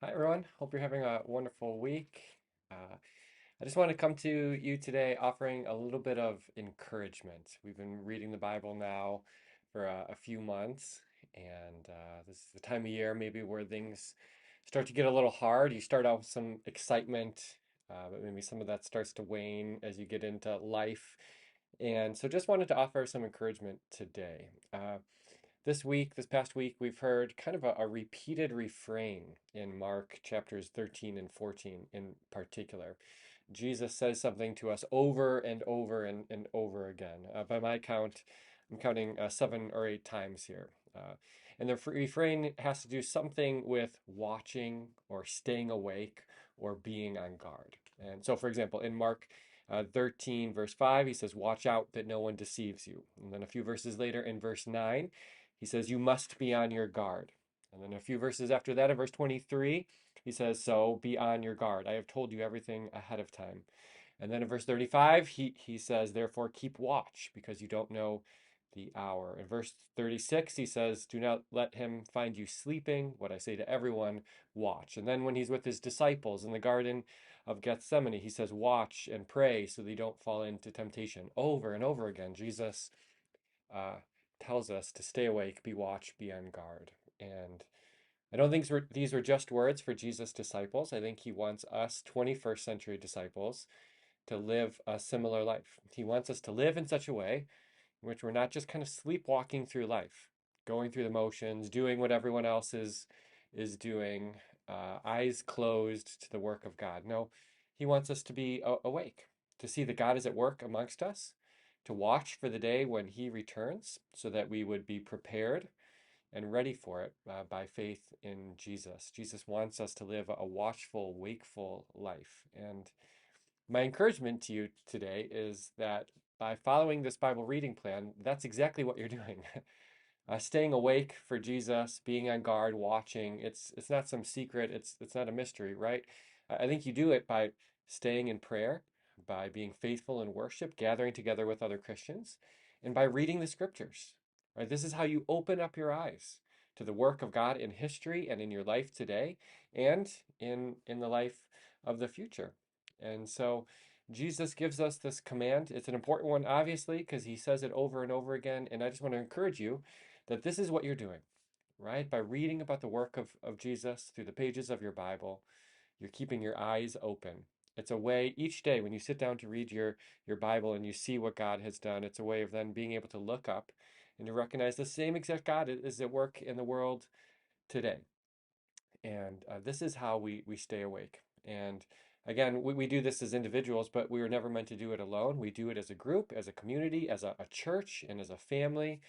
Hi, everyone. Hope you're having a wonderful week. I just want to come to you today offering a little bit of encouragement. We've been reading the Bible now for a few months, and this is the time of year maybe where things start to get a little hard. You start out with some excitement, but maybe some of that starts to wane as you get into life. And so just wanted to offer some encouragement today. This past week, we've heard kind of a repeated refrain in Mark chapters 13 and 14 in particular. Jesus says something to us over and over and over again. By my count, I'm counting 7 or 8 times here. And the refrain has to do something with watching or staying awake or being on guard. And so, for example, in Mark 13, verse 5, he says, "Watch out that no one deceives you." And then a few verses later, in verse 9, he says, "You must be on your guard." And then a few verses after that, in verse 23, he says, "So be on your guard. I have told you everything ahead of time." And then in verse 35, he says, "Therefore keep watch, because you don't know the hour." In verse 36, he says, "Do not let him find you sleeping. What I say to everyone, watch." And then when he's with his disciples in the Garden of Gethsemane, he says, "Watch and pray so that you don't fall into temptation." Over and over again, Jesus uh, tells us to stay awake, be watch, be on guard. And I don't think these were just words for Jesus' disciples. I think he wants us, 21st century disciples, to live a similar life. He wants us to live in such a way in which we're not just kind of sleepwalking through life, going through the motions, doing what everyone else is doing, eyes closed to the work of God. No, he wants us to be awake, to see that God is at work amongst us, to watch for the day when he returns so that we would be prepared and ready for it by faith in Jesus. Jesus wants us to live a watchful, wakeful life. And my encouragement to you today is that by following this Bible reading plan, that's exactly what you're doing. Staying awake for Jesus, being on guard, watching. It's not some secret. It's not a mystery, right? I think you do it by staying in prayer, by being faithful in worship, gathering together with other Christians, and by reading the scriptures. Right? This is how you open up your eyes to the work of God in history and in your life today, and in the life of the future. And so Jesus gives us this command. It's an important one, obviously, because he says it over and over again. And I just want to encourage you that this is what you're doing, right? By reading about the work of Jesus through the pages of your Bible, you're keeping your eyes open. It's a way each day when you sit down to read your Bible and you see what God has done, it's a way of then being able to look up and to recognize the same exact God is at work in the world today. And this is how we stay awake. And again, we do this as individuals, but we were never meant to do it alone. We do it as a group, as a community, as a church, and as a family.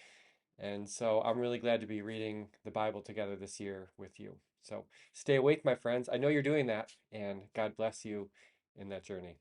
And so I'm really glad to be reading the Bible together this year with you. So stay awake, my friends. I know you're doing that, and God bless you in that journey.